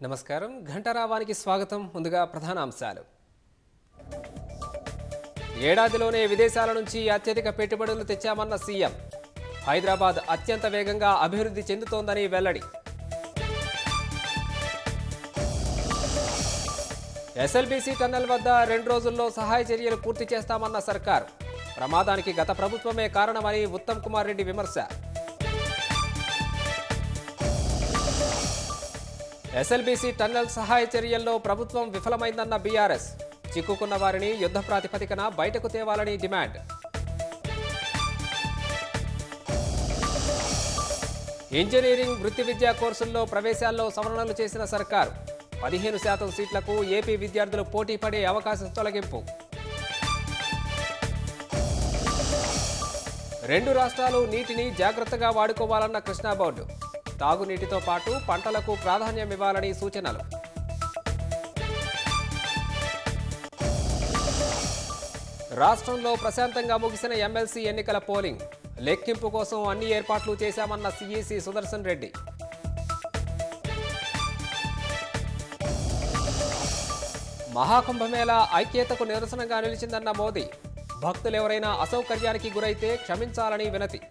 నమస్కారం ఘంటారావానికి స్వాగతం. ముందుగా ప్రధాన అంశాలు. ఏడాదిలోనే విదేశాల నుంచి అత్యధిక పెట్టుబడులు తెచ్చామన్న సీఎం. హైదరాబాద్ అత్యంత వేగంగా అభివృద్ధి చెందుతోందని వెల్లడి. ఎస్ఎల్బీసీ టన్నెల్ వద్ద 2 రోజుల్లో సహాయ చర్యలు పూర్తి చేస్తామన్న సర్కారు. ప్రమాదానికి గత ప్రభుత్వమే కారణమని ఉత్తమ్ కుమార్ రెడ్డి విమర్శ. ఎస్ఎల్బీసీ టన్నెల్ సహాయ చర్యల్లో ప్రభుత్వం విఫలమైందన్న బీఆర్ఎస్. చిక్కుకున్న వారిని యుద్ధ ప్రాతిపదికన బయటకు తేవాలని డిమాండ్. ఇంజనీరింగ్ వృత్తి విద్యా కోర్సుల్లో ప్రవేశాల్లో సవరణలు చేసిన సర్కారు. 15% సీట్లకు ఏపీ విద్యార్థులు పోటీ పడే అవకాశం తొలగింపు. 2 రాష్ట్రాలు నీటిని జాగ్రత్తగా వాడుకోవాలన్న కృష్ణా బోర్డు. తాగునీటితో పాటు పంటలకు ప్రాధాన్యం ఇవ్వాలని సూచనలు. రాష్ట్రంలో ప్రశాంతంగా ముగిసిన ఎమ్మెల్సీ ఎన్నికల పోలింగ్. లెక్కింపు కోసం అన్ని ఏర్పాట్లు చేశామన్న సీఈసీ సుదర్శన్ రెడ్డి. మహాకుంభమేళా ఐక్యతకు నిరసనగా నిలిచిందన్న మోదీ. భక్తులెవరైనా అసౌకర్యానికి గురైతే క్షమించాలని వినతి.